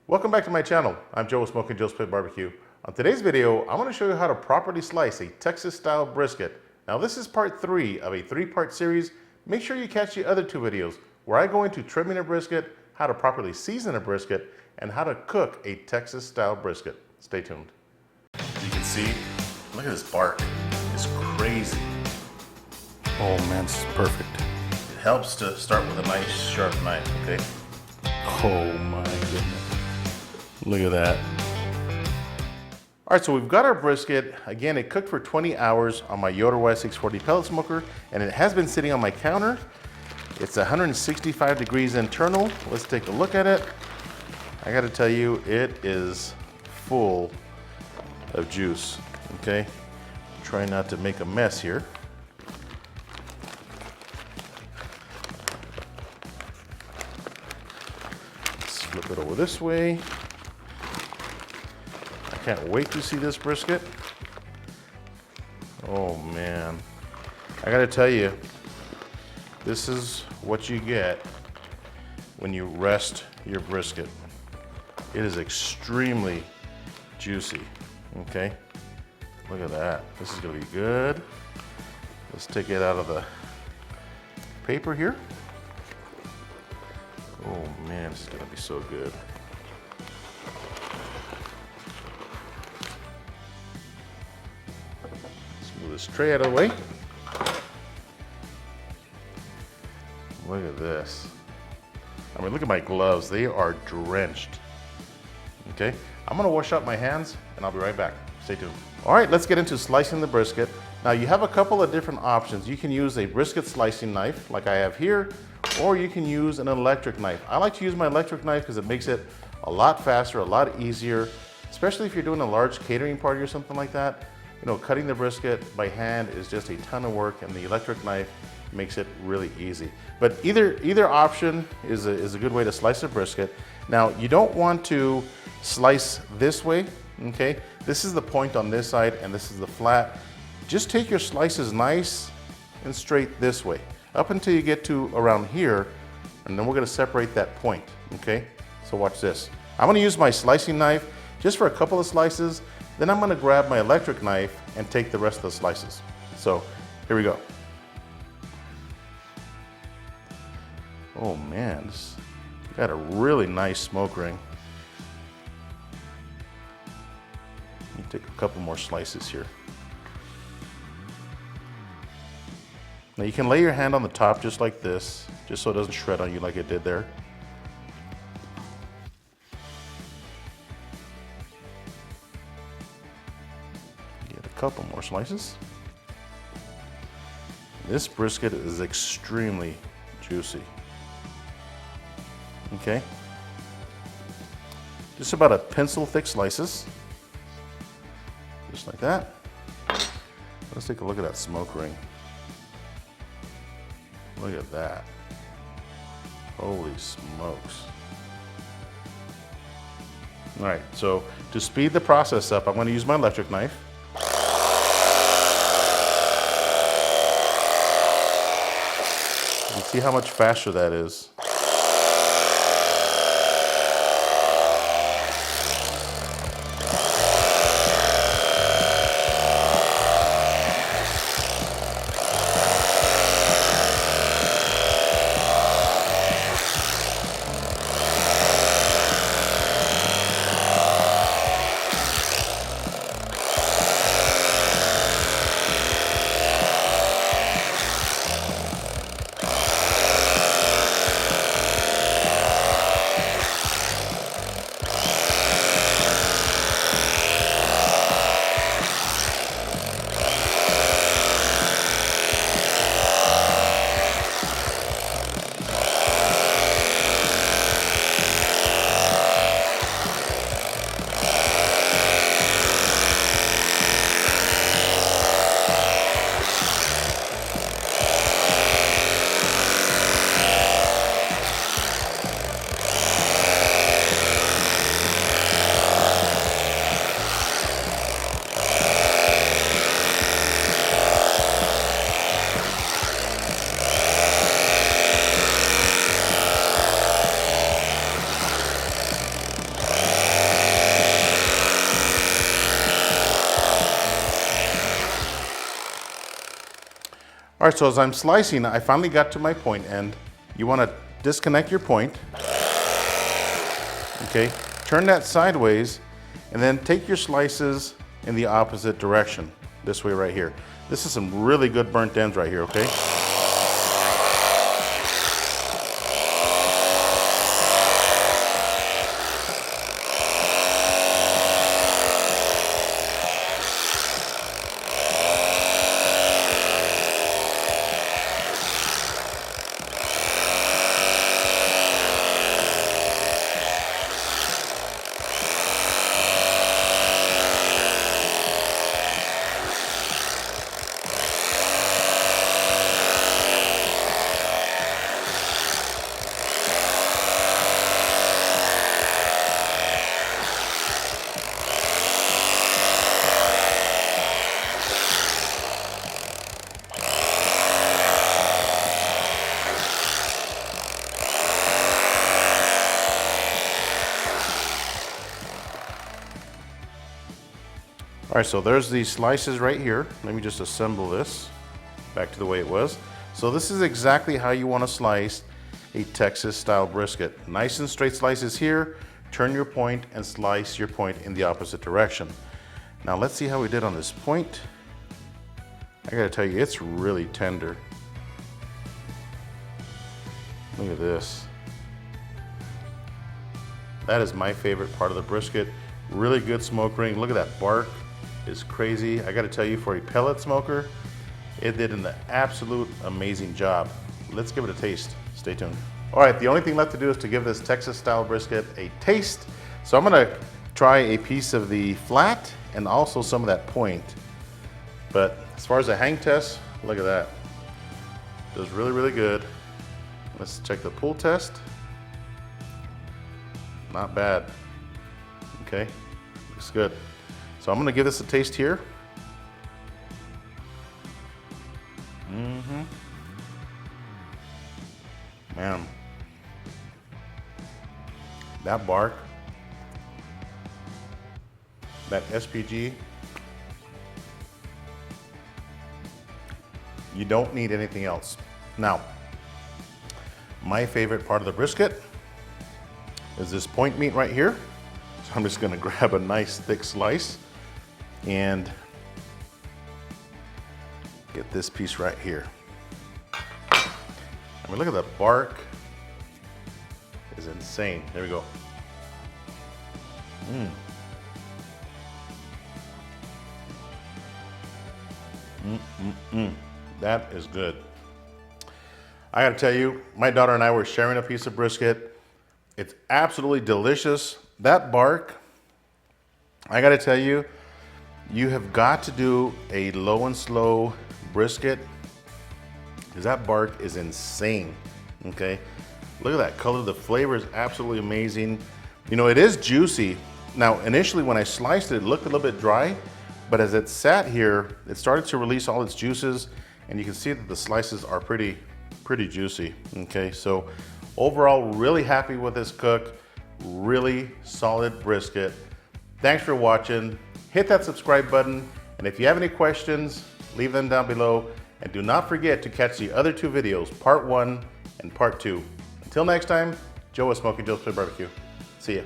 Welcome back to my channel. I'm Joe with Smokin Joe's Barbecue. On today's video, I'm going to show you how to properly slice a Texas-style brisket. Now this is part 3 of a 3-part series. Make sure you catch the other 2 videos where I go into trimming a brisket, how to properly season a brisket, and how to cook a Texas-style brisket. Stay tuned. You can see, look at this bark. It's crazy. Oh man, this is perfect. It helps to start with a nice sharp knife, okay? Oh my goodness. Look at that. All right, so we've got our brisket. Again, it cooked for 20 hours on my Yoder Y640 pellet smoker, and it has been sitting on my counter. It's 165 degrees internal. Let's take a look at it. I gotta tell you, it is full of juice, okay? Try not to make a mess here. Let's flip it over this way. Can't wait to see this brisket. Oh man, I gotta tell you, this is what you get when you rest your brisket. It is extremely juicy, okay? Look at that, this is gonna be good. Let's take it out of the paper here. Oh man, this is gonna be so good. Move this tray out of the way. Look at this. I mean, look at my gloves. They are drenched. Okay, I'm gonna wash out my hands and I'll be right back. Stay tuned. All right, let's get into slicing the brisket. Now you have a couple of different options. You can use a brisket slicing knife like I have here, or you can use an electric knife. I like to use my electric knife because it makes it a lot faster, a lot easier, especially if you're doing a large catering party or something like that. You know, cutting the brisket by hand is just a ton of work, and the electric knife makes it really easy. But either option is a good way to slice a brisket. Now, you don't want to slice this way, okay? This is the point on this side, and this is the flat. Just take your slices nice and straight this way, up until you get to around here, and then we're gonna separate that point, okay? So watch this. I'm gonna use my slicing knife just for a couple of slices. Then I'm gonna grab my electric knife and take the rest of the slices. So here we go. Oh man, this got a really nice smoke ring. Let me take a couple more slices here. Now you can lay your hand on the top just like this, just so it doesn't shred on you like it did there. Couple more slices. This brisket is extremely juicy. Okay, just about a pencil thick slices, just like that. Let's take a look at that smoke ring. Look at that. Holy smokes. All right, so to speed the process up, I'm going to use my electric knife. You see how much faster that is. All right, so as I'm slicing, I finally got to my point end. You want to disconnect your point. Okay, turn that sideways, and then take your slices in the opposite direction. This way right here. This is some really good burnt ends right here, okay? All right, so there's these slices right here. Let me just assemble this back to the way it was. So this is exactly how you want to slice a Texas style brisket. Nice and straight slices here, turn your point and slice your point in the opposite direction. Now let's see how we did on this point. I gotta tell you, it's really tender. Look at this. That is my favorite part of the brisket. Really good smoke ring. Look at that bark. Is crazy. I gotta tell you, for a pellet smoker, it did an absolute amazing job. Let's give it a taste. Stay tuned. All right, the only thing left to do is to give this Texas style brisket a taste. So I'm gonna try a piece of the flat and also some of that point. But as far as a hang test, look at that. Does really, really good. Let's check the pull test. Not bad. Okay, looks good. So I'm gonna give this a taste here. Man, that bark, that SPG, you don't need anything else. Now, my favorite part of the brisket is this point meat right here. So I'm just gonna grab a nice thick slice and get this piece right here. I mean, look at the bark. It's insane. There we go. That is good. I gotta tell you, my daughter and I were sharing a piece of brisket. It's absolutely delicious. That bark, I gotta tell you, you have got to do a low and slow brisket because that bark is insane, okay? Look at that color. The flavor is absolutely amazing. You know, it is juicy. Now, initially when I sliced it, it looked a little bit dry, but as it sat here, it started to release all its juices, and you can see that the slices are pretty juicy, okay? So overall, really happy with this cook. Really solid brisket. Thanks for watching. Hit that subscribe button, and if you have any questions, leave them down below, and do not forget to catch the other two videos, part 1 and part 2. Until next time, Joe with Smokin Joe's Barbecue. See ya.